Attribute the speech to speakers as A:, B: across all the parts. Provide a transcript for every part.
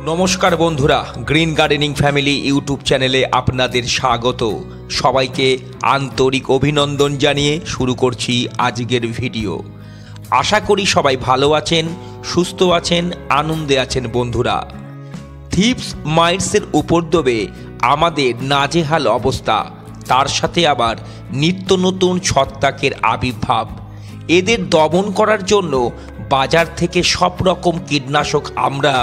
A: নমস্কার বন্ধুরা, green gardening family YouTube চ্যানেলে আপনাদের স্বাগত। সবাইকে আন্তরিক অভিনন্দন জানিয়ে শুরু করছি আজকের ভিডিও। আশা করি সবাই ভালো আছেন, সুস্থ আছেন, আনন্দে আছেন। বন্ধুরা, থিপস মাইটসের উপদ্রবে আমাদের নাজেহাল অবস্থা, তার সাথে আবার নিত্য নতুন ছত্রাকের আবির্ভাব। এদের দমন করার জন্য বাজার থেকে সব রকম কীটনাশক আমরা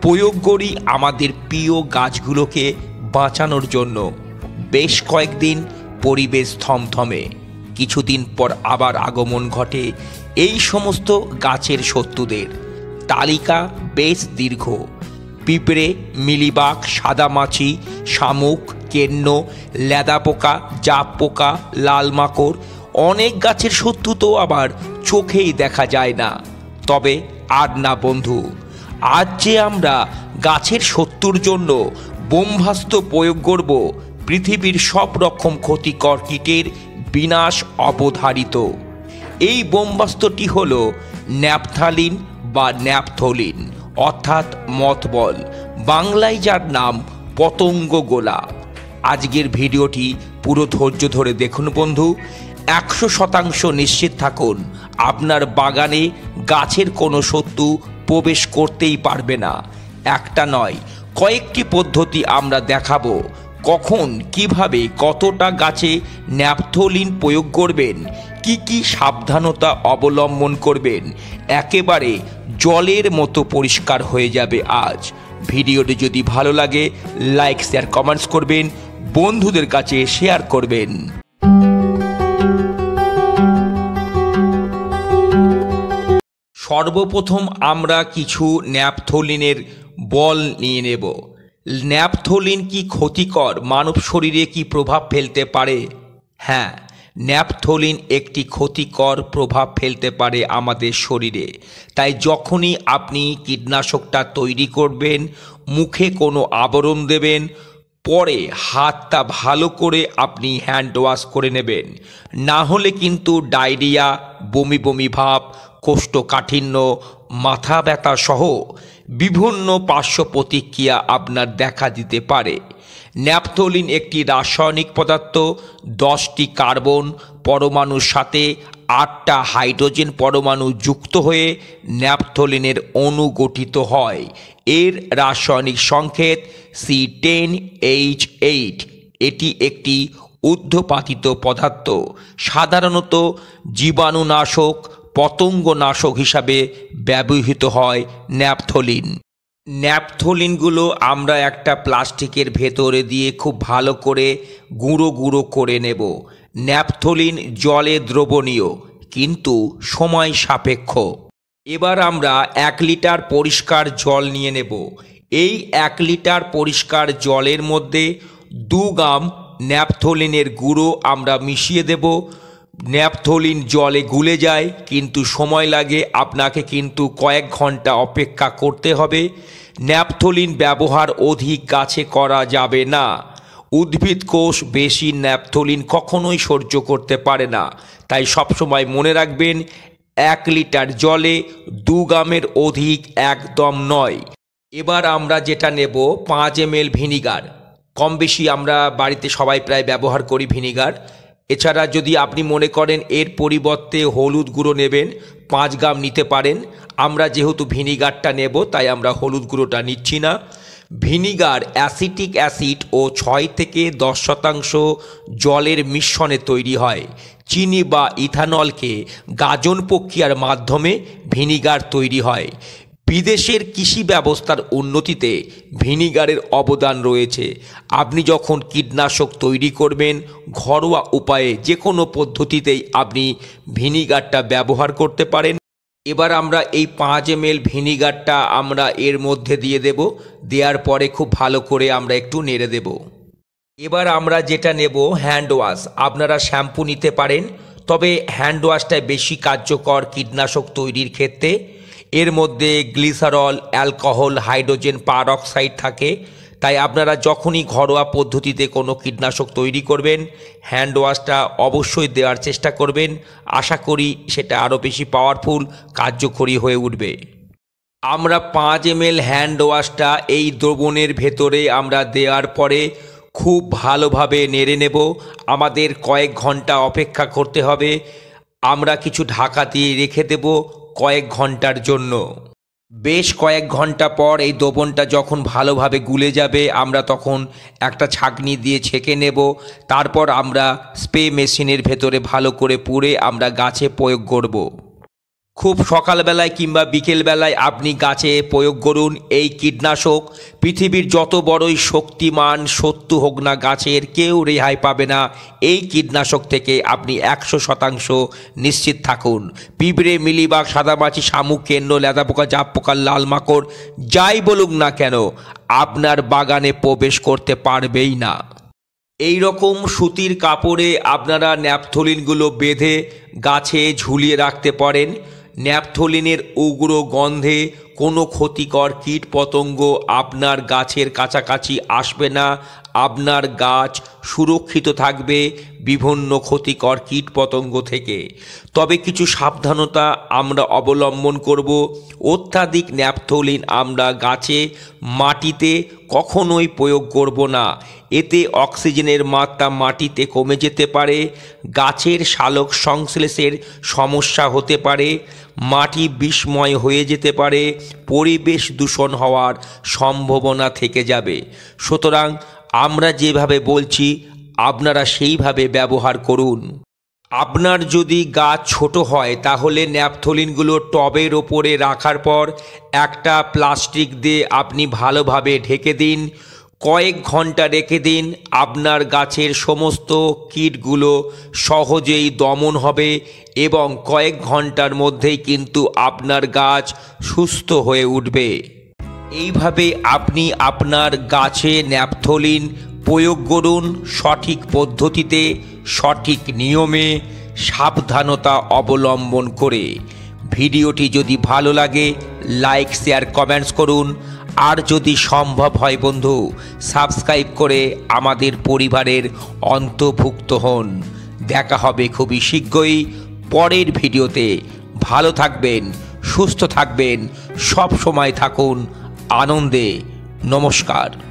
A: প্রয়োগ করি আমাদের প্রিয় গাছগুলোকে বাঁচানোর জন্য। বেশ কয়েকদিন পরিবেশ থমথমে, কিছুদিন পর আবার আগমন ঘটে এই সমস্ত গাছের শত্রুদের। তালিকা বেশ দীর্ঘ। পিঁপড়ে, মিলিবাগ, সাদামাছি, শামুক, কেন্ন, লেদা পোকা, জাপ পোকা, লাল মাকড়। অনেক গাছের শত্রু তো আবার চোখেই দেখা যায় না। তবে আর না বন্ধু, আজ যে আমরা গাছের শত্রুর জন্য বোমভাস্ত্র প্রয়োগ করব, পৃথিবীর সব রকম ক্ষতিকর কীটের বিনাশ অবধারিত। এই বোমভাস্ত্রটি হল ন্যাপথালিন বা ন্যাপথলিন, অর্থাৎ মথবল, বাংলায় যার নাম পতঙ্গ গোলা। আজকের ভিডিওটি পুরো ধৈর্য ধরে দেখুন বন্ধু। 100% নিশ্চিত থাকুন আপনার বাগানে গাছের কোনো শত্রু প্রবেশ করতেই পারবে না। একটা নয়, কয়েকটি পদ্ধতি আমরা দেখাবো কখন, কিভাবে, কতটা গাছে ন্যাপথলিন প্রয়োগ করবেন, কি কি সাবধানতা অবলম্বন করবেন। একেবারে জলের মতো পরিষ্কার হয়ে যাবে আজ। ভিডিওটি যদি ভালো লাগে লাইক, শেয়ার, কমেন্টস করবেন, বন্ধুদের কাছে শেয়ার করবেন। সর্বপ্রথম আমরা কিছু ন্যাপথলিনের বল নিয়ে নেব। ন্যাপথলিন কি ক্ষতিকর, মানব শরীরে কি প্রভাব ফেলতে পারে? হ্যাঁ, ন্যাপথলিন একটি ক্ষতিকর প্রভাব ফেলতে পারে আমাদের শরীরে। তাই যখনই আপনি কীটনাশকটা তৈরি করবেন, মুখে কোনো আবরণ দেবেন, পরে হাতটা ভালো করে আপনি হ্যান্ড ওয়াশ করে নেবেন। না হলে কিন্তু ডায়রিয়া, বমি বমি ভাব, কোষ্ঠকাঠিন্য, মাথা ব্যথা সহ বিভিন্ন পার্শ্ব প্রতিক্রিয়া আপনার দেখা দিতে পারে। ন্যাপথলিন একটি রাসায়নিক পদার্থ। 10টি কার্বন পরমাণুর সাথে 8টা হাইড্রোজেন পরমাণু যুক্ত হয়ে ন্যাপথলিনের অণু গঠিত হয়। এর রাসায়নিক সংকেত C10H8। এটি একটি ঊর্ধ্বপাতিত পদার্থ, সাধারণত জীবাণুনাশক, পতঙ্গনাশক হিসাবে ব্যবহৃত হয় ন্যাপথলিন। ন্যাপথলিনগুলো আমরা একটা প্লাস্টিকের ভেতরে দিয়ে খুব ভালো করে গুঁড়ো গুঁড়ো করে নেব। ন্যাপথলিন জলে দ্রবণীয়, কিন্তু সময় সাপেক্ষ। এবার আমরা 1 লিটার পরিষ্কার জল নিয়ে নেব। এই 1 লিটার পরিষ্কার জলের মধ্যে 2 গ্রাম ন্যাপথলিনের গুঁড়ো আমরা মিশিয়ে দেব। ন্যাপথলিন জলে গুলে যায়, কিন্তু সময় লাগে। আপনাকে কিন্তু কয়েক ঘন্টা অপেক্ষা করতে হবে। ন্যাপথলিন ব্যবহার অধিক গাছে করা যাবে না। উদ্ভিদ কোষ বেশি ন্যাপথলিন কখনোই সহ্য করতে পারে না। তাই সবসময় মনে রাখবেন, 1 লিটার জলে 2 গ্রামের অধিক একদম নয়। এবার আমরা যেটা নেব 5 ml ভিনিগার। কম বেশি আমরা বাড়িতে সবাই প্রায় ব্যবহার করি ভিনিগার। এছাড়া যদি আপনি মনে করেন এর পরিবর্তে হলুদ গুঁড়ো নেবেন, 5 গ্রাম নিতে পারেন। আমরা যেহেতু ভিনিগারটা নেব তাই আমরা হলুদ গুঁড়োটা নিচ্ছি না। ভিনিগার অ্যাসিটিক অ্যাসিড ও 6 থেকে 10% জলের মিশ্রণে তৈরি হয়। চিনি বা ইথানলকে গাজন প্রক্রিয়ার মাধ্যমে ভিনিগার তৈরি হয়। বিদেশের কৃষি ব্যবস্থার উন্নতিতে ভিনিগারের অবদান রয়েছে। আপনি যখন কীটনাশক তৈরি করবেন, ঘরোয়া উপায়ে যে কোনো পদ্ধতিতেই আপনি ভিনিগারটা ব্যবহার করতে পারেন। এবার আমরা এই 5 ml ভিনিগারটা আমরা এর মধ্যে দিয়ে দেব। দেওয়ার পরে খুব ভালো করে আমরা একটু নেড়ে দেব। এবার আমরা যেটা নেব হ্যান্ড ওয়াশ। আপনারা শ্যাম্পু নিতে পারেন, তবে হ্যান্ড ওয়াশটাই বেশি কার্যকর কীটনাশক তৈরির ক্ষেত্রে। এর মধ্যে গ্লিসারল, অ্যালকোহল, হাইড্রোজেন পারঅক্সাইড থাকে। তাই আপনারা যখনই ঘরোয়া পদ্ধতিতে কোনো কীটনাশক তৈরি করবেন, হ্যান্ড ওয়াশটা অবশ্যই দেওয়ার চেষ্টা করবেন। আশা করি সেটা আরও বেশি পাওয়ারফুল, কার্যকরী হয়ে উঠবে। আমরা 5 ml হ্যান্ড ওয়াশটা এই দ্রবণের ভেতরে আমরা দেওয়ার পরে খুব ভালোভাবে নেড়ে নেব। আমাদের কয়েক ঘন্টা অপেক্ষা করতে হবে। আমরা কিছু ঢাকা দিয়ে রেখে দেব কয়েক ঘন্টার জন্য। বেশ কয়েক ঘন্টা পর এই দ্রবণটা যখন ভালোভাবে গুলে যাবে, আমরা তখন একটা ছাঁকনি দিয়ে ছেঁকে নেব। তারপর আমরা স্প্রে মেশিনের ভেতরে ভালো করে পুরে আমরা গাছে প্রয়োগ করব। খুব সকালবেলায় কিংবা বিকেলবেলায় আপনি গাছে প্রয়োগ করুন এই কীটনাশক। পৃথিবীর যত বড়ই শক্তিমান শত্রু হোক না গাছের, কেউ রেহাই পাবে না এই কীটনাশক থেকে। আপনি 100% নিশ্চিত থাকুন। পিঁপড়ে, মিলিবাগ, সাদামাছি, শামুক, কেন্দ্র, লেদা পোকা, জাপ পোকা, লাল মাকড় যাই বলুক না কেন, আপনার বাগানে প্রবেশ করতে পারবেই না। এই রকম সুতির কাপড়ে আপনারা ন্যাপথলিনগুলো বেঁধে গাছে ঝুলিয়ে রাখতে পারেন। ন্যাপথলিনের উগ্র গন্ধে কোনো ক্ষতিকর কীট পতঙ্গ আপনার গাছের কাছাকাছি আসবে না। আপনার গাছ সুরক্ষিত থাকবে বিভিন্ন ক্ষতিকর কীট পতঙ্গ থেকে। তবে কিছু সাবধানতা আমরা অবলম্বন করব। অত্যাধিক ন্যাপথলিন আমরা গাছে, মাটিতে কখনোই প্রয়োগ করব না। এতে অক্সিজেনের মাত্রা মাটিতে কমে যেতে পারে, গাছের সালোক সংশ্লেষের সমস্যা হতে পারে, মাটি বিষময় হয়ে যেতে পারে, পরিবেশ দূষণ হওয়ার সম্ভাবনা থেকে যাবে। সুতরাং আমরা যেভাবে বলছি আপনারা সেইভাবে ব্যবহার করুন। আপনার যদি গাছ ছোট হয় তাহলে ন্যাপথলিনগুলো টবের ওপরে রাখার পর একটা প্লাস্টিক দিয়ে আপনি ভালোভাবে ঢেকে দিন। কয়েক ঘন্টা রেখে দিন। আপনার গাছের সমস্ত কীটগুলো সহজেই দমন হবে এবং কয়েক ঘন্টার মধ্যেই কিন্তু আপনার গাছ সুস্থ হয়ে উঠবে। এইভাবে আপনি আপনার গাছে ন্যাপথলিন প্রয়োগ করুন সঠিক পদ্ধতিতে, সঠিক নিয়মে, সাবধানতা অবলম্বন করে। ভিডিওটি যদি ভালো লাগে লাইক, শেয়ার, কমেন্টস করুন। আর যদি সম্ভব হয় বন্ধু, সাবস্ক্রাইব করে আমাদের পরিবারের অন্তর্ভুক্ত হন। দেখা হবে খুবই শীঘ্রই পরের ভিডিওতে। ভালো থাকবেন, সুস্থ থাকবেন, সব সময় থাকুন আনন্দে। নমস্কার।